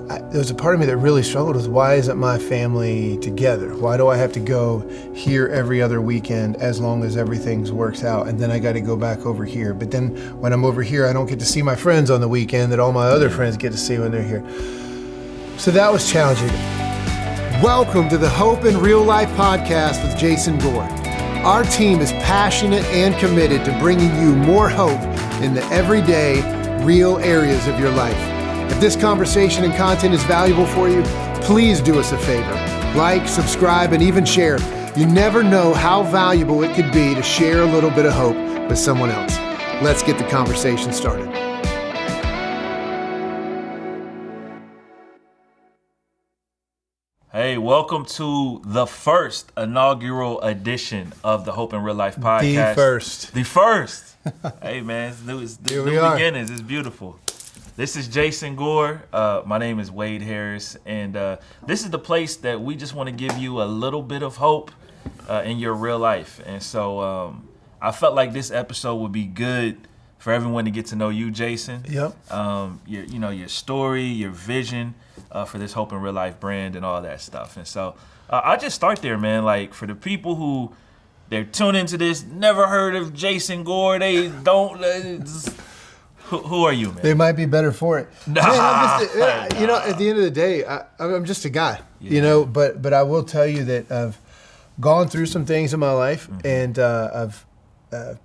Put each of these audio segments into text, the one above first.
there was a part of me that really struggled with, why isn't my family together? Why do I have to go here every other weekend as long as everything works out? And then I got to go back over here. But then when I'm over here, I don't get to see my friends on the weekend that all my other friends get to see when they're here. So that was challenging. Welcome to the Hope in Real Life podcast with Jason Gore. Our team is passionate and committed to bringing you more hope in the everyday, real areas of your life. If this conversation and content is valuable for you, please do us a favor. Like, subscribe, and even share. You never know how valuable it could be to share a little bit of hope with someone else. Let's get the conversation started. Hey, welcome to the first inaugural edition of the Hope in Real Life podcast. The first. Hey, man, it's new beginnings. It's beautiful. This is Jason Gore. My name is Wade Harris, and this is the place that we just want to give you a little bit of hope in your real life. And so I felt like this episode would be good for everyone to get to know you, Jason. Yep. Your story, your vision for this Hope in Real Life brand and all that stuff. And so I'll just start there, man. Like, for the people who they're tuned into this, never heard of Jason Gore, they don't... Who are you, man? They might be better for it. Nah. Man, at the end of the day, I'm just a guy, but I will tell you that I've gone through some things in my life, and that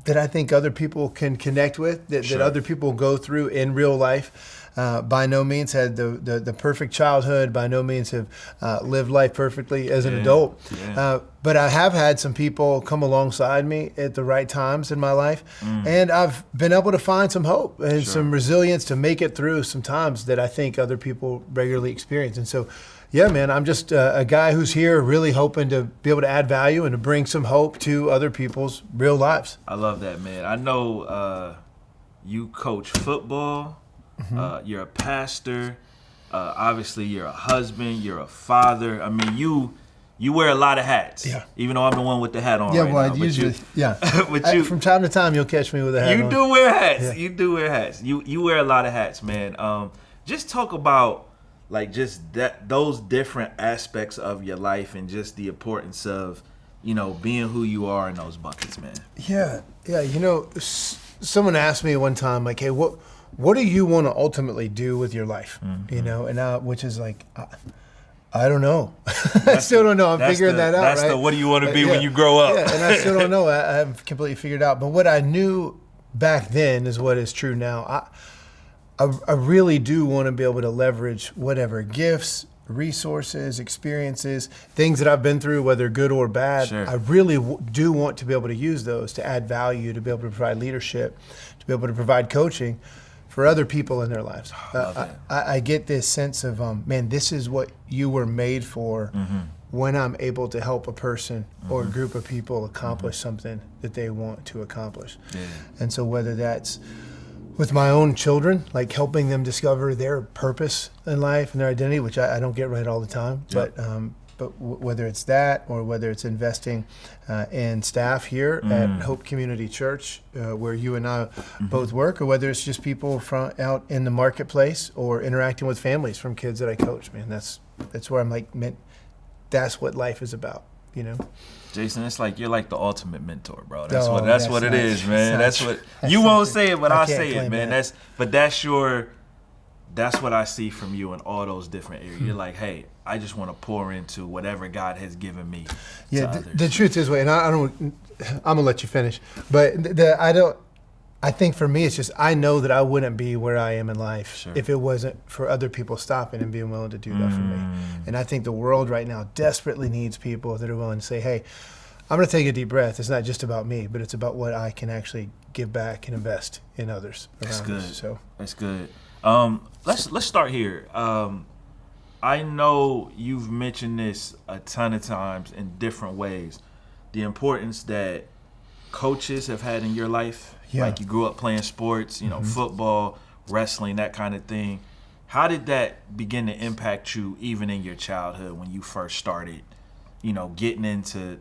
I think other people can connect with, that other people go through in real life. By no means had the perfect childhood, by no means have lived life perfectly as an adult. Yeah. But I have had some people come alongside me at the right times in my life, and I've been able to find some hope and some resilience to make it through some times that I think other people regularly experience. And so, yeah, man, I'm just a guy who's here really hoping to be able to add value and to bring some hope to other people's real lives. I love that, man. I know you coach football. Mm-hmm. You're a pastor. Obviously, you're a husband. You're a father. I mean, you wear a lot of hats. Yeah. Even though I'm the one with the hat on. Yeah, right well, now. Usually, But from time to time, you'll catch me with a hat on. You do wear hats. Yeah. You do wear hats. You wear a lot of hats, man. Just talk about like just those different aspects of your life and just the importance of being who you are in those buckets, man. Yeah. Someone asked me one time, like, hey, what do you want to ultimately do with your life? Mm-hmm. And which is like, I don't know. I still don't know. I'm figuring that out. That's right? What do you want to be when you grow up? Yeah, and I still don't know. I haven't completely figured out. But what I knew back then is what is true now. I really do want to be able to leverage whatever gifts, resources, experiences, things that I've been through, whether good or bad. Sure. I really do want to be able to use those to add value, to be able to provide leadership, to be able to provide coaching for other people in their lives. I get this sense of, man, this is what you were made for when I'm able to help a person or a group of people accomplish something that they want to accomplish. Yeah. And so whether that's with my own children, like helping them discover their purpose in life and their identity, which I don't get right all the time, but whether it's that or whether it's investing in staff here at Hope Community Church, where you and I both work, or whether it's just people out in the marketplace or interacting with families from kids that I coach, man, that's where I'm like, man, that's what life is about, Jason, it's like you're like the ultimate mentor, bro. That's what it is, man. That's what you won't say it, but I'll say it, man. That's what I see from you in all those different areas. You're like, hey, I just want to pour into whatever God has given me. Yeah, the truth is, and I'm gonna let you finish, but I think for me, it's just, I know that I wouldn't be where I am in life if it wasn't for other people stopping and being willing to do that for me. And I think the world right now desperately needs people that are willing to say, hey, I'm going to take a deep breath. It's not just about me, but it's about what I can actually give back and invest in others around us. So that's good. Let's start here. I know you've mentioned this a ton of times in different ways, the importance that coaches have had in your life. Yeah. Like you grew up playing sports, football, wrestling, that kind of thing. How did that begin to impact you even in your childhood when you first started, getting into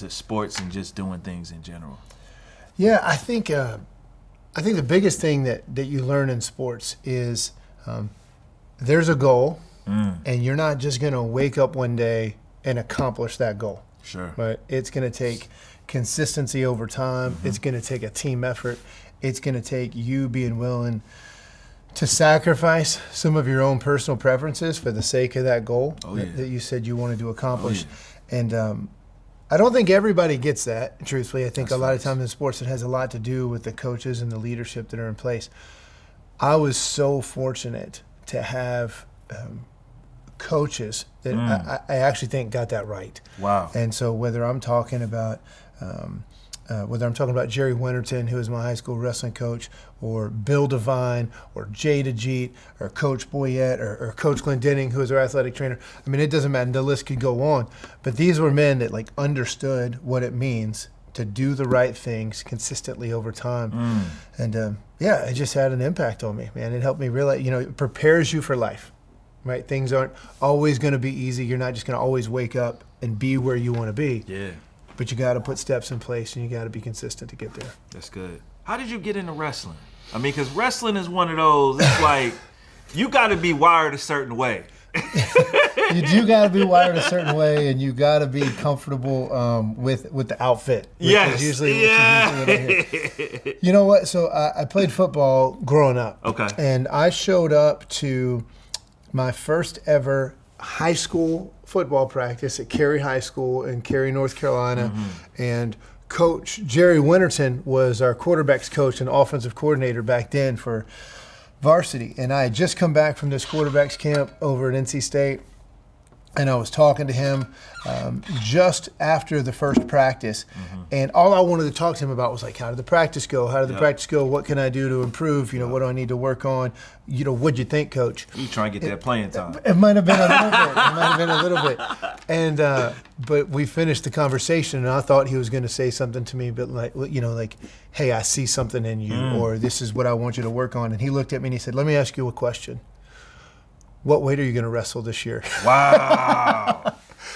sports and just doing things in general? Yeah, I think the biggest thing that you learn in sports is there's a goal, and you're not just going to wake up one day and accomplish that goal. Sure. Right? It's going to take consistency over time. It's going to take a team effort. It's going to take you being willing to sacrifice some of your own personal preferences for the sake of that goal that you said you wanted to accomplish. And I don't think everybody gets that, truthfully. I think a lot of times in sports it has a lot to do with the coaches and the leadership that are in place. I was so fortunate to have coaches that I actually think got that right. Wow. And so whether I'm talking about Jerry Winterton, who was my high school wrestling coach, or Bill Devine, or Jay DeJeet, or Coach Boyette, or Coach Glendenning, who was our athletic trainer. I mean, it doesn't matter. The list could go on. But these were men that like understood what it means to do the right things consistently over time. And it just had an impact on me, man. It helped me realize, it prepares you for life, right? Things aren't always going to be easy. You're not just going to always wake up and be where you want to be. Yeah. But you got to put steps in place, and you got to be consistent to get there. That's good. How did you get into wrestling? I mean, because wrestling is one of those, it's like, you got to be wired a certain way. You do got to be wired a certain way, and you got to be comfortable with the outfit. Which is usually what I hear. You know what? So I played football growing up. Okay. And I showed up to my first ever high school football practice at Cary High School in Cary, North Carolina, and Coach Jerry Winterton was our quarterbacks coach and offensive coordinator back then for varsity. And I had just come back from this quarterbacks camp over at NC State, and I was talking to him just after the first practice. And all I wanted to talk to him about was like, how did the practice go? How did the practice go? What can I do to improve? What do I need to work on? What'd you think, Coach? You trying to get that playing time. It might have been a little bit. And but we finished the conversation, and I thought he was going to say something to me, but like, hey, I see something in you, or this is what I want you to work on. And he looked at me and he said, let me ask you a question. What weight are you going to wrestle this year? Wow.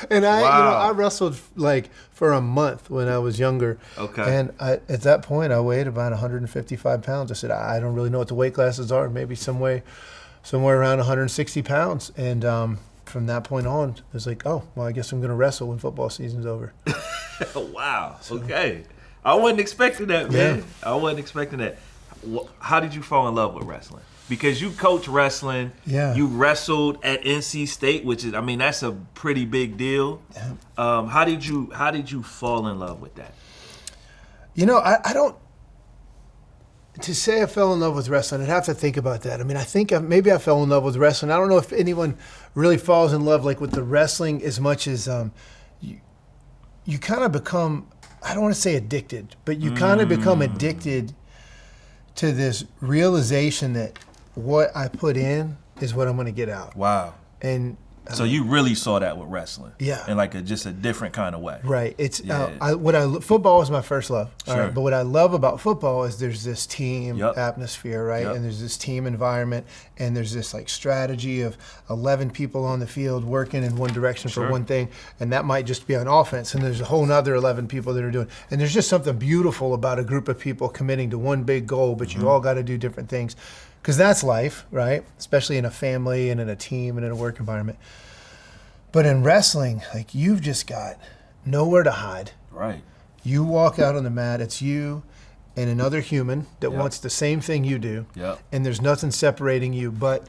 And I wrestled like for a month when I was younger. Okay. And at that point, I weighed about 155 pounds. I said, I don't really know what the weight classes are. Maybe somewhere around 160 pounds. And from that point on, it was like, oh, well, I guess I'm going to wrestle when football season's over. Wow. Okay. I wasn't expecting that, man. Yeah. I wasn't expecting that. How did you fall in love with wrestling? Because you coach wrestling, you wrestled at NC State, which is, that's a pretty big deal. Yeah. How did you fall in love with that? I don't. To say I fell in love with wrestling, I'd have to think about that. I think maybe I fell in love with wrestling. I don't know if anyone really falls in love like with the wrestling as much as you kind of become. I don't want to say addicted, but you kind of become addicted to this realization that what I put in is what I'm going to get out. Wow. And so you really saw that with wrestling. Yeah. In like just a different kind of way. Right. It's football was my first love. Sure. All right? But what I love about football is there's this team atmosphere, right? Yep. And there's this team environment, and there's this like strategy of 11 people on the field working in one direction for one thing, and that might just be on offense, and there's a whole nother 11 people that are doing. And there's just something beautiful about a group of people committing to one big goal, but you all got to do different things. Because that's life, right? Especially in a family and in a team and in a work environment. But in wrestling, like, you've just got nowhere to hide. Right. You walk out on the mat, it's you and another human that wants the same thing you do. Yep. And there's nothing separating you but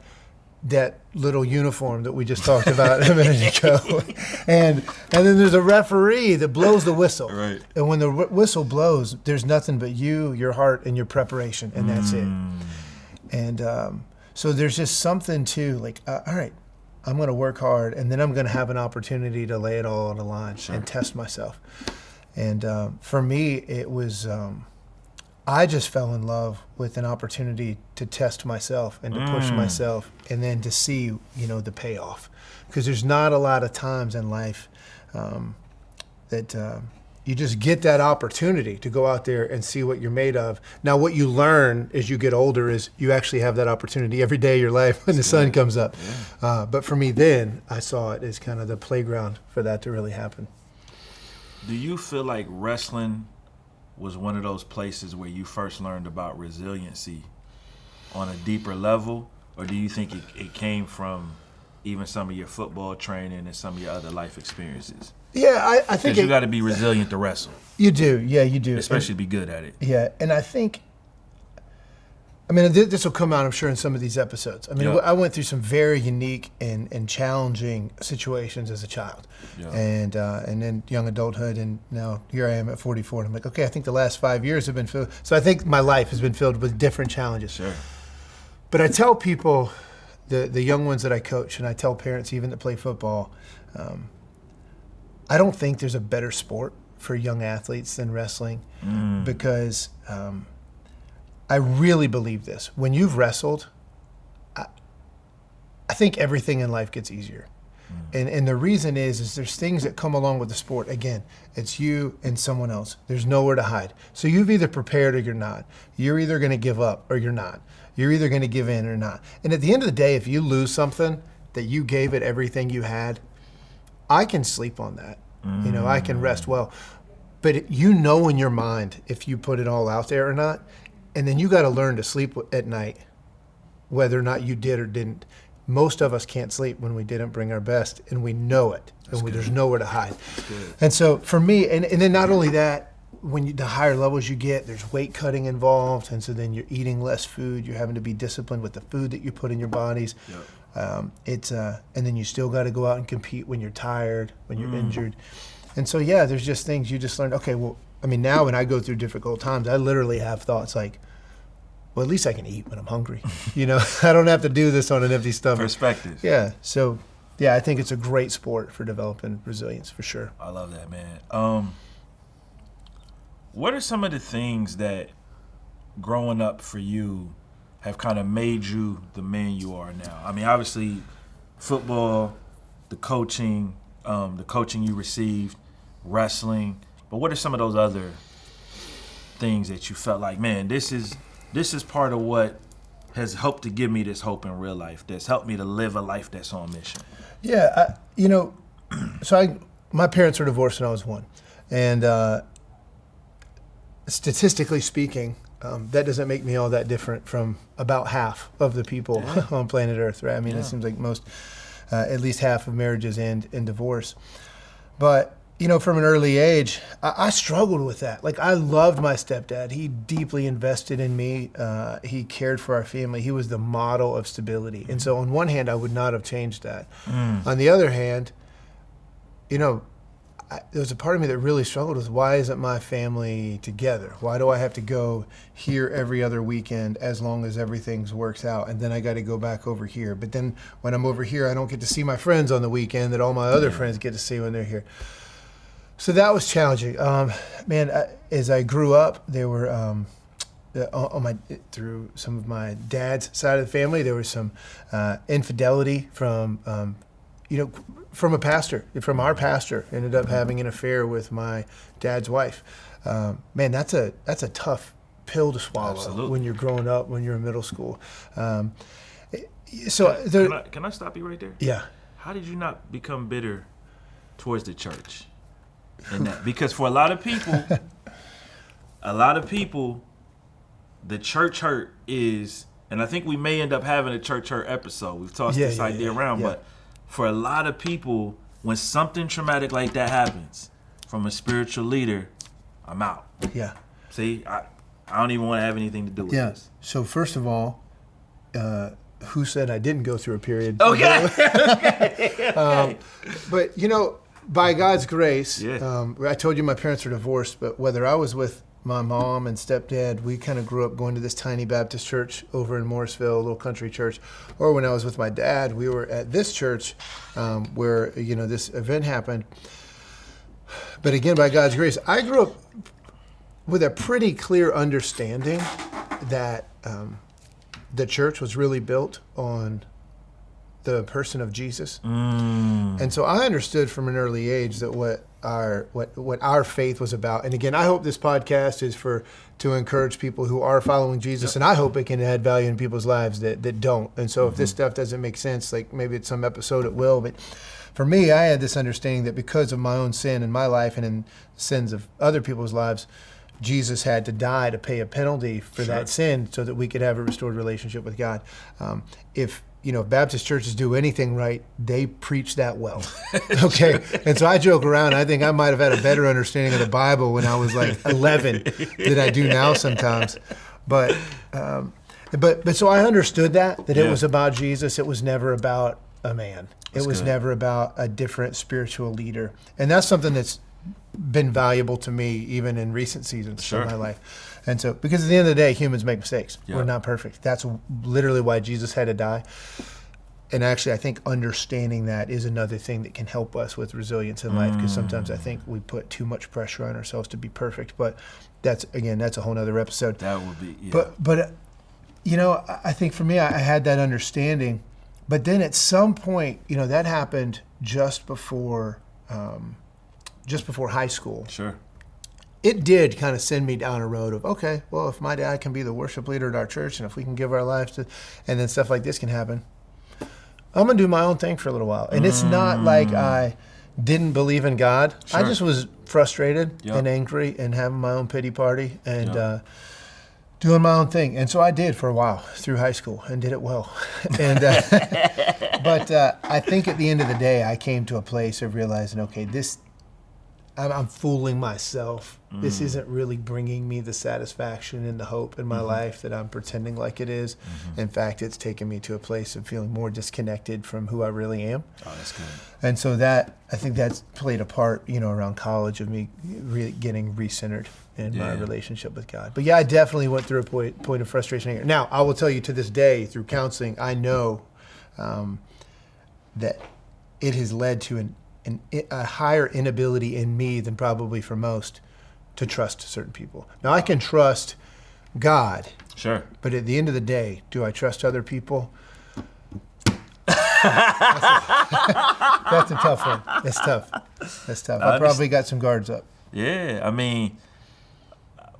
that little uniform that we just talked about a minute ago. And then there's a referee that blows the whistle. Right. And when the whistle blows, there's nothing but you, your heart, and your preparation, and that's it. And so there's just something to like, all right, I'm going to work hard, and then I'm going to have an opportunity to lay it all on the line and test myself. And for me, it was, I just fell in love with an opportunity to test myself and to push myself, and then to see, the payoff. Because there's not a lot of times in life that you just get that opportunity to go out there and see what you're made of. Now, what you learn as you get older is you actually have that opportunity every day of your life when the sun comes up. Yeah. But for me then, I saw it as kind of the playground for that to really happen. Do you feel like wrestling was one of those places where you first learned about resiliency on a deeper level? or do you think it came from even some of your football training and some of your other life experiences? Yeah, I think Because you got to be resilient to wrestle. You do, yeah, you do. Especially be good at it. Yeah, and I think, I mean, this will come out, I'm sure, in some of these episodes. I mean, I went through some very unique and challenging situations as a child, and then young adulthood, and now here I am at 44, and I'm like, okay, I think the last 5 years have been filled. So I think my life has been filled with different challenges. Sure. But I tell people, the young ones that I coach, and I tell parents even that play football, I don't think there's a better sport for young athletes than wrestling, because I really believe this. When you've wrestled, I think everything in life gets easier. And the reason is there's things that come along with the sport. Again, it's you and someone else. There's nowhere to hide. So you've either prepared or you're not. You're either going to give up or you're not. You're either going to give in or not. And at the end of the day, if you lose something that you gave it everything you had, I can sleep on that. You know, I can rest well. But you know in your mind if you put it all out there or not. And then you got to learn to sleep at night, whether or not you did or didn't. Most of us can't sleep when we didn't bring our best, and we know it. There's nowhere to hide. And so for me, and then not only that, when the higher levels you get, there's weight cutting involved, and so then you're eating less food. You're having to be disciplined with the food that you put in your bodies. And then you still got to go out and compete when you're tired, when you're injured. And so, yeah, there's just things you just learn. Okay, well, I mean, now when I go through difficult times, I literally have thoughts like, well, at least I can eat when I'm hungry. You know, I don't have to do this on an empty stomach. Perspective. Yeah. So, yeah, I think it's a great sport for developing resilience for sure. I love that, man. What are some of the things that growing up for you have kind of made you the man you are now? I mean, obviously, football, the coaching you received, wrestling. But what are some of those other things that you felt like, man, this is part of what has helped to give me this hope in real life, that's helped me to live a life that's on mission? Yeah, my parents were divorced when I was 1. And statistically speaking, that doesn't make me all that different from about half of the people on planet Earth, right? I mean, it seems like most, at least half of marriages end in divorce. But, you know, from an early age, I struggled with that. Like, I loved my stepdad. He deeply invested in me. He cared for our family. He was the model of stability. And so on one hand, I would not have changed that. On the other hand, you know, there was a part of me that really struggled with, why isn't my family together? Why do I have to go here every other weekend as long as everything works out? And then I got to go back over here. But then when I'm over here, I don't get to see my friends on the weekend that all my other friends get to see when they're here. So that was challenging. As I grew up, there were, through some of my dad's side of the family, there was some infidelity from from our pastor, ended up having an affair with my dad's wife. That's a tough pill to swallow when you're growing up, when you're in middle school. Can I stop you right there? Yeah. How did you not become bitter towards the church in that? Because for a lot of people, the church hurt is, and I think we may end up having a church hurt episode. We've tossed this idea around, but for a lot of people, when something traumatic like that happens from a spiritual leader, I'm out. Yeah. See, I don't even want to have anything to do with this. So first of all, who said I didn't go through a period? Okay. But, you know, by God's grace, I told you my parents were divorced, but whether I was with my mom and stepdad, we kind of grew up going to this tiny Baptist church over in Morrisville, a little country church. Or when I was with my dad, we were at this church where, you know, this event happened. But again, by God's grace, I grew up with a pretty clear understanding that the church was really built on the person of Jesus. And so I understood from an early age that what our faith was about. And again, I hope this podcast is to encourage people who are following Jesus, and I hope it can add value in people's lives that don't. And so if this stuff doesn't make sense, like maybe it's some episode it will, but for me, I had this understanding that because of my own sin in my life and in sins of other people's lives, Jesus had to die to pay a penalty for Sure. that sin so that we could have a restored relationship with God. If Baptist churches do anything right, they preach that well. Okay. And so I joke around. I think I might have had a better understanding of the Bible when I was like 11 than I do now sometimes. But so I understood that Yeah. it was about Jesus. It was never about a man. That's it was good. never about a different spiritual leader. And that's something that's been valuable to me even in recent seasons Sure. of my life. And so, because at the end of the day, humans make mistakes. Yeah. We're not perfect. That's literally why Jesus had to die. And actually, I think understanding that is another thing that can help us with resilience in life, because sometimes I think we put too much pressure on ourselves to be perfect. But that's a whole nother episode. That would be, yeah. But I think for me, I had that understanding. But then at some point, that happened just before high school. Sure. It did kind of send me down a road of, okay, well, if my dad can be the worship leader at our church, and if we can give our lives to, and then stuff like this can happen, I'm going to do my own thing for a little while. And it's not like I didn't believe in God. Sure. I just was frustrated Yep. and angry and having my own pity party and Yep. doing my own thing. And so I did for a while through high school and did it well. And but I think at the end of the day, I came to a place of realizing, okay, I'm fooling myself. This isn't really bringing me the satisfaction and the hope in my life that I'm pretending like it is. In fact, it's taken me to a place of feeling more disconnected from who I really am. Oh, that's good. And so I think that's played a part, around college of me really getting recentered in my Yeah. relationship with God. But yeah, I definitely went through a point of frustration and anger. Now, I will tell you to this day through counseling, I know that it has led to a higher inability in me than probably for most to trust certain people. Now, I can trust God, Sure. but at the end of the day, do I trust other people? That's a tough one. That's tough. I probably got some guards up. Yeah, I mean,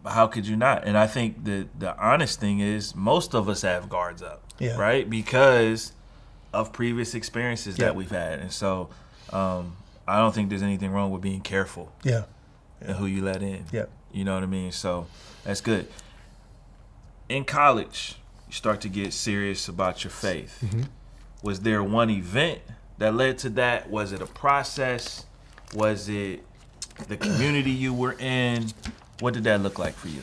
how could you not? And I think the honest thing is most of us have guards up, Yeah. right? Because of previous experiences Yeah. that we've had. And so I don't think there's anything wrong with being careful Yeah. and who you let in. Yeah. You know what I mean? So that's good. In college, you start to get serious about your faith. Mm-hmm. Was there one event that led to that? Was it a process? Was it the community you were in? What did that look like for you?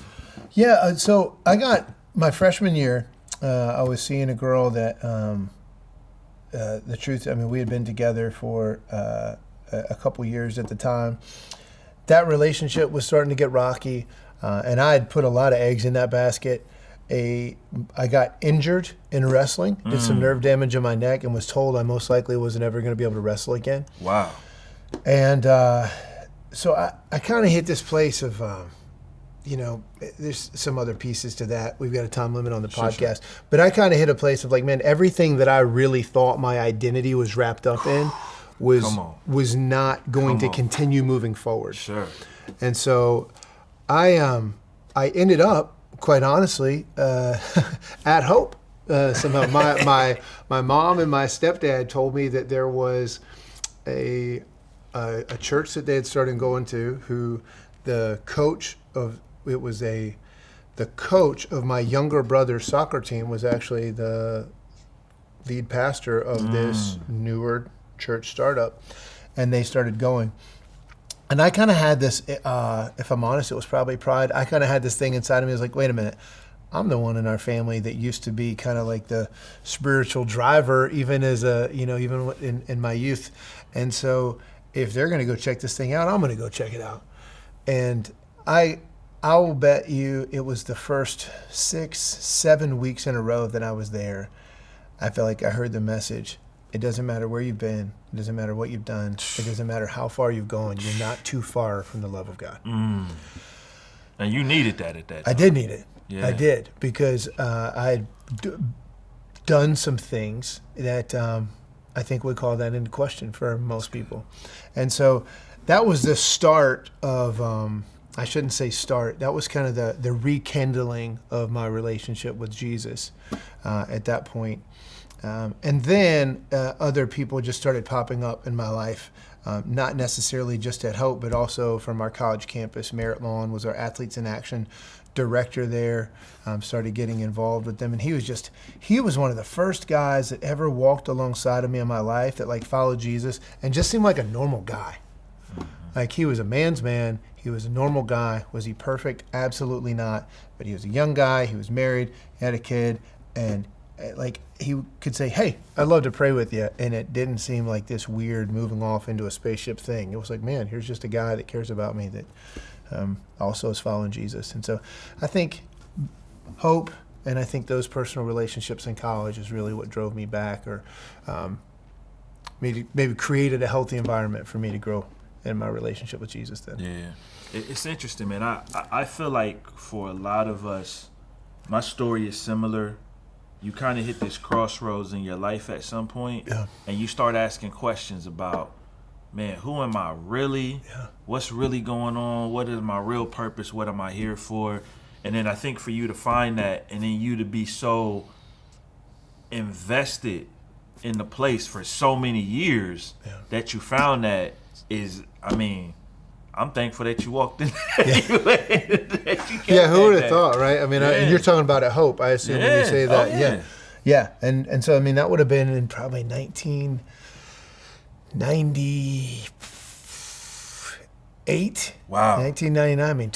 Yeah, so I got my freshman year, I was seeing a girl that, the truth, I mean, we had been together for a couple years at the time. That relationship was starting to get rocky, and I had put a lot of eggs in that basket. I got injured in wrestling, did some nerve damage in my neck, and was told I most likely wasn't ever going to be able to wrestle again. Wow. And so I kind of hit this place of, there's some other pieces to that. We've got a time limit on the podcast. But I kind of hit a place of like, man, everything that I really thought my identity was wrapped up in was not going to continue moving forward. Sure. And so I ended up, quite honestly, at Hope. Somehow my mom and my stepdad told me that there was a church that they had started going to, who the coach of my younger brother's soccer team was actually the lead pastor of this newer church startup, and they started going. And I kind of had this, if I'm honest, it was probably pride. I kind of had this thing inside of me. I was like, wait a minute. I'm the one in our family that used to be kind of like the spiritual driver, even as even in my youth. And so if they're going to go check this thing out, I'm going to go check it out. And I will bet you it was the first 6-7 weeks in a row that I was there. I felt like I heard the message. It doesn't matter where you've been. It doesn't matter what you've done. It doesn't matter how far you've gone. You're not too far from the love of God. And you needed that at that time. I did need it. Yeah. I did, because I had done some things that I think would call that into question for most people. And so that was the start of, I shouldn't say start, that was kind of the rekindling of my relationship with Jesus at that point. And then other people just started popping up in my life. not necessarily just at Hope, but also from our college campus. Merritt Lawn was our Athletes in Action director there. Started getting involved with them, and he was one of the first guys that ever walked alongside of me in my life that like followed Jesus and just seemed like a normal guy. Like he was a man's man. He was a normal guy. Was he perfect? Absolutely not. But he was a young guy. He was married. He had a kid, and like he could say, "Hey, I'd love to pray with you," and it didn't seem like this weird moving off into a spaceship thing. It was like, man, here's just a guy that cares about me that also is following Jesus. And so I think Hope, and I think those personal relationships in college is really what drove me back, or maybe created a healthy environment for me to grow in my relationship with Jesus then. Yeah. It's interesting, man. I feel like for a lot of us, my story is similar. You kind of hit this crossroads in your life at some point, and you start asking questions about, man, who am I really? What's really going on? What is my real purpose? What am I here for? And then I think for you to find that, and then you to be so invested in the place for so many years that you found that is, I mean, I'm thankful that you walked in. Who would have thought, right? I mean, and you're talking about at Hope, I assume, when you say that. Yeah. And so, I mean, that would have been in probably 1998. Wow. 1999. I mean,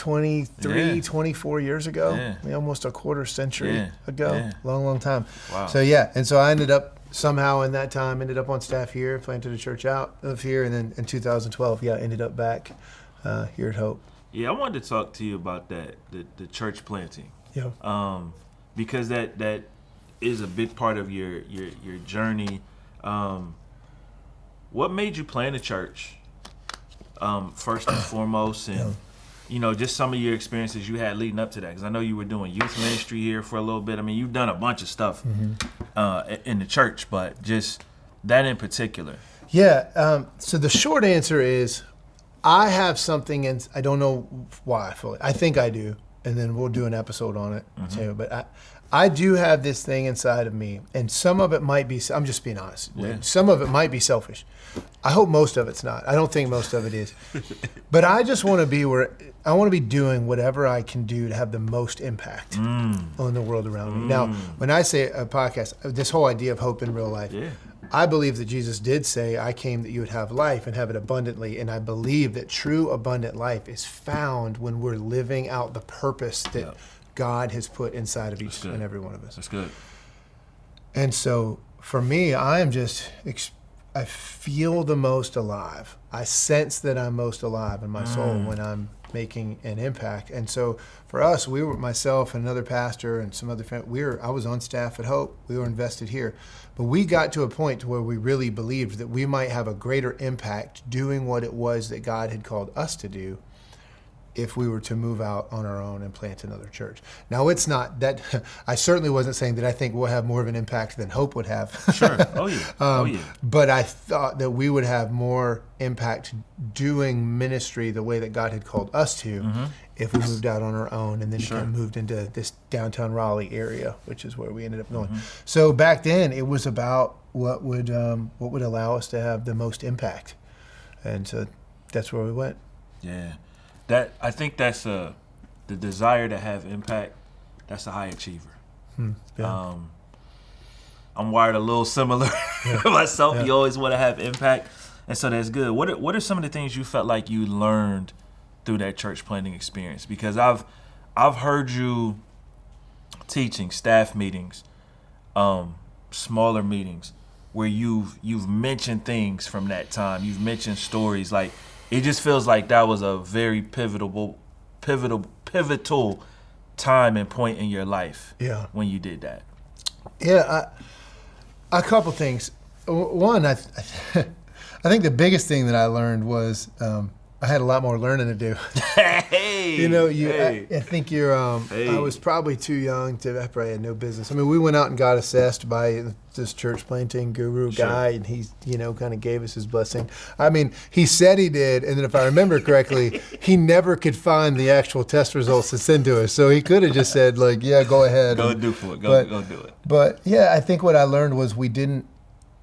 24 years ago. I mean, almost a quarter century ago. Long time. Wow. So, and so I ended up somehow in that time, ended up on staff here, planted a church out of here, and then in 2012, ended up back here at Hope. Yeah, I wanted to talk to you about that, the church planting. Because that is a big part of your journey. What made you plant a church? First and foremost, and just some of your experiences you had leading up to that, because I know you were doing youth ministry here for a little bit. I mean, you've done a bunch of stuff in the church, but just that in particular. So the short answer is I have something, and I don't know why fully. I think I do, and then we'll do an episode on it too. But I do have this thing inside of me, and some of it might be, I'm just being honest, some of it might be selfish. I hope most of it's not. I don't think most of it is. But I just want to be doing whatever I can do to have the most impact on the world around me. Now, when I say a podcast, this whole idea of hope in real life, I believe that Jesus did say, I came that you would have life and have it abundantly. And I believe that true abundant life is found when we're living out the purpose that God has put inside of each and every one of us. That's good. And so for me, I feel the most alive. I sense that I'm most alive in my soul when I'm making an impact. And so for us, myself and another pastor and some other friends, I was on staff at Hope. We were invested here. But we got to a point to where we really believed that we might have a greater impact doing what it was that God had called us to do if we were to move out on our own and plant another church. Now, it's not that, I certainly wasn't saying that I think we'll have more of an impact than Hope would have. Sure. Oh, yeah. But I thought that we would have more impact doing ministry the way that God had called us to if we moved out on our own and then kind of moved into this downtown Raleigh area, which is where we ended up going. So back then, it was about what would allow us to have the most impact. And so that's where we went. Yeah. I think that's the desire to have impact. That's a high achiever. I'm wired a little similar myself. You always want to have impact, and so that's good. What are some of the things you felt like you learned through that church planting experience? Because I've heard you teaching staff meetings, smaller meetings, where you've mentioned things from that time. You've mentioned stories like. It just feels like that was a very pivotal time and point in your life when you did that. A couple things. One, I think the biggest thing that I learned was I had a lot more learning to do. I think I was probably too young I probably had no business. I mean, we went out and got assessed by this church planting guru guy, and he, kind of gave us his blessing. I mean, he said he did, and then if I remember correctly, he never could find the actual test results to send to us. So he could have just said, go ahead. Go do it. Go do it. But I think what I learned was when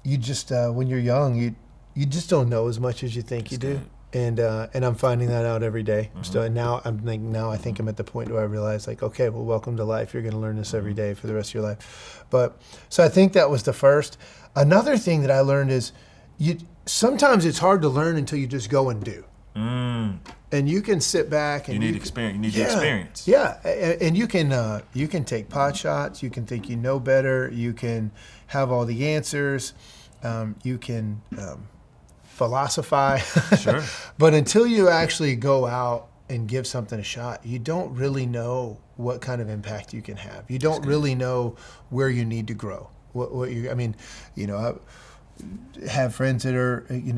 you're young, you just don't know as much as you think you do. And I'm finding that out every day. So now I think I'm at the point where I realize, like, okay, well, welcome to life. You're going to learn this every day for the rest of your life. But so I think that was the first. Another thing that I learned is sometimes it's hard to learn until you just go and do. And you can sit back and you need experience. You need the experience. Yeah, and you can take pot shots. You can think you know better. You can have all the answers. You can philosophize. Sure. But until you actually go out and give something a shot, you don't really know what kind of impact you can have. You don't really know where you need to grow. I have friends that are, in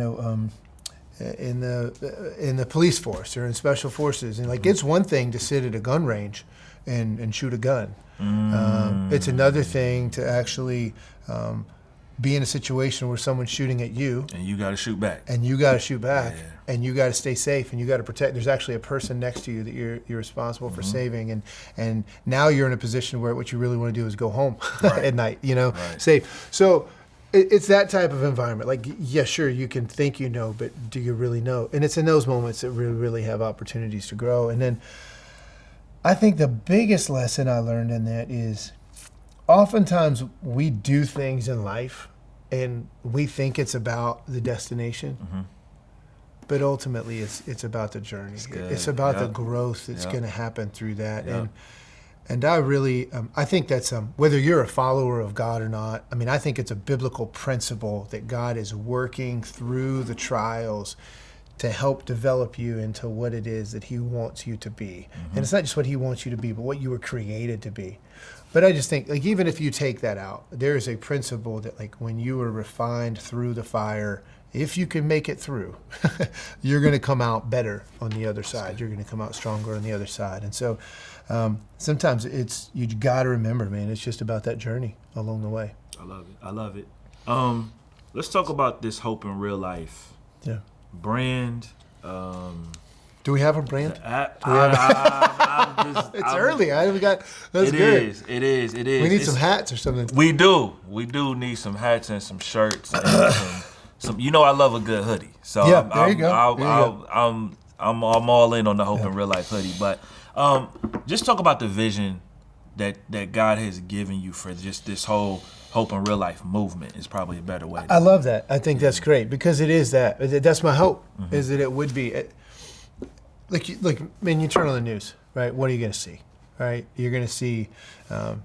the police force or in special forces, and like it's one thing to sit at a gun range and shoot a gun. It's another thing to actually be in a situation where someone's shooting at you, and you got to shoot back, and you got to stay safe, and you got to protect. There's actually a person next to you that you're responsible for saving, and now you're in a position where what you really want to do is go home at night, safe. So it's that type of environment. Like, yeah, sure, you can think you know, but do you really know? And it's in those moments that we really have opportunities to grow. And then I think the biggest lesson I learned in that is oftentimes we do things in life and we think it's about the destination, but ultimately it's about the journey. It's about the growth that's going to happen through that. And I really, I think that's, whether you're a follower of God or not, I think it's a biblical principle that God is working through the trials to help develop you into what it is that he wants you to be. And it's not just what he wants you to be, but what you were created to be. But I just think, like, even if you take that out, there is a principle that, like, when you are refined through the fire, if you can make it through, you're going to come out better on the other side. You're going to come out stronger on the other side. And so sometimes you got to remember, man, it's just about that journey along the way. I love it. Let's talk about this Hope in Real Life brand. Do we have a brand? It's early. That's good. It is. We need some hats or something. We do need some hats and some shirts and some. I love a good hoodie. So yeah, there you go. I'm all in on the Hope in Real Life hoodie. But just talk about the vision that God has given you for just this whole Hope in Real Life movement is probably a better way. I love that. I think that's great because it is that. That's my hope, is that it would be. Man, you turn on the news, right? What are you going to see, right? You're going to see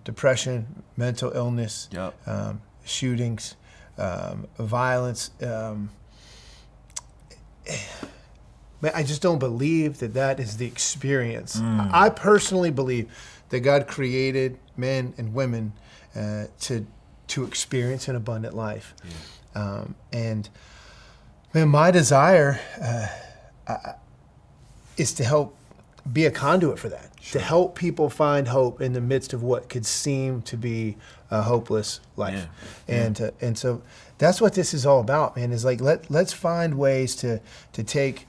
depression, mental illness, shootings, violence. Man, I just don't believe that is the experience. I personally believe that God created men and women to experience an abundant life. And man, my desire is to help be a conduit for that, to help people find hope in the midst of what could seem to be a hopeless life. And so that's what this is all about, man, is like, let's find ways to take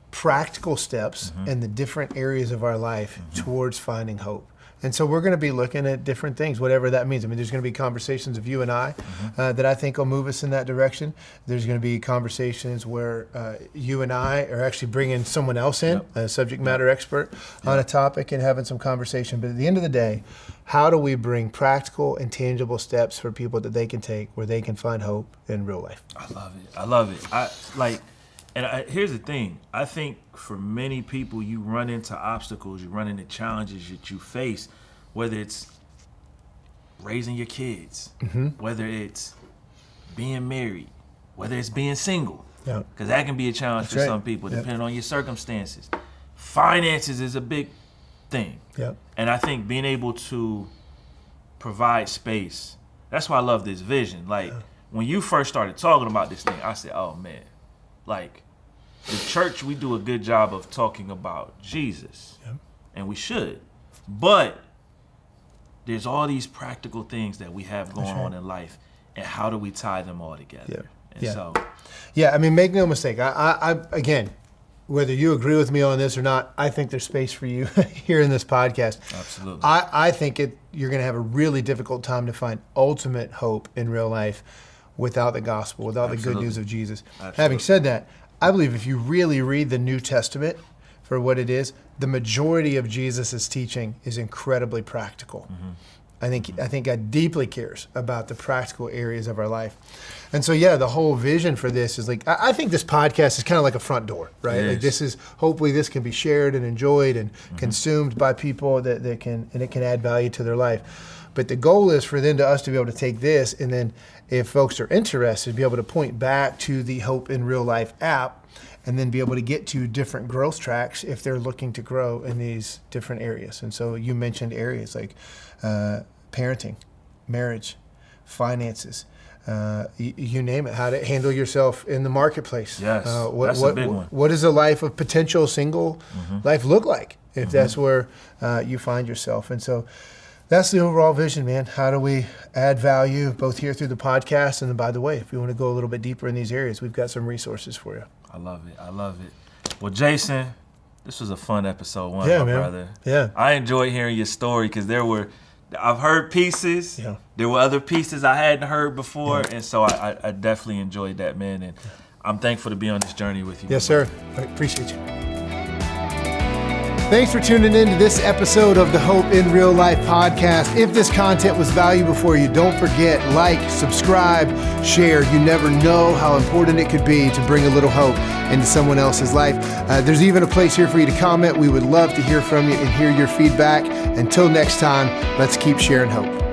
practical steps in the different areas of our life towards finding hope. And so we're going to be looking at different things, whatever that means. There's going to be conversations of you and I that I think will move us in that direction. There's going to be conversations where you and I are actually bringing someone else in, a subject matter expert on a topic, and having some conversation. But at the end of the day, how do we bring practical and tangible steps for people that they can take where they can find hope in real life? I love it. Here's the thing. I think for many people, you run into obstacles, you run into challenges that you face, whether it's raising your kids, whether it's being married, whether it's being single, because that can be a challenge for some people, depending on your circumstances. Finances is a big thing. And I think being able to provide space, that's why I love this vision. Like, when you first started talking about this thing, I said, oh, man, like, the church, we do a good job of talking about Jesus, and we should. But there's all these practical things that we have going on in life, and how do we tie them all together? Make no mistake. I again, whether you agree with me on this or not, I think there's space for you here in this podcast. Absolutely. I think you're going to have a really difficult time to find ultimate hope in real life without the gospel, without the good Absolutely. news of Jesus. Absolutely. Having said that, I believe if you really read the New Testament for what it is, the majority of Jesus' teaching is incredibly practical. I think God deeply cares about the practical areas of our life. And so, yeah, the whole vision for this is like, I think this podcast is kind of like a front door, right? It Like is. this is, hopefully this can be shared and enjoyed and consumed by people and it can add value to their life. But the goal is for us to be able to take this, and then if folks are interested, be able to point back to the Hope in Real Life app, and then be able to get to different growth tracks if they're looking to grow in these different areas. And so you mentioned areas like parenting, marriage, finances, you name it, how to handle yourself in the marketplace. Yes, that's a big one. What does a life of potential single life look like if that's where you find yourself? And so that's the overall vision, man. How do we add value both here through the podcast, and then, by the way, if you want to go a little bit deeper in these areas, we've got some resources for you. I love it. Well, Jason, this was a fun episode one, Yeah, my man. brother. Yeah. I enjoyed hearing your story because I've heard pieces. Yeah. There were other pieces I hadn't heard before, and so I definitely enjoyed that, man. And I'm thankful to be on this journey with you. Yes, sir. I appreciate you. Thanks for tuning in to this episode of the Hope in Real Life podcast. If this content was valuable for you, don't forget, like, subscribe, share. You never know how important it could be to bring a little hope into someone else's life. There's even a place here for you to comment. We would love to hear from you and hear your feedback. Until next time, let's keep sharing hope.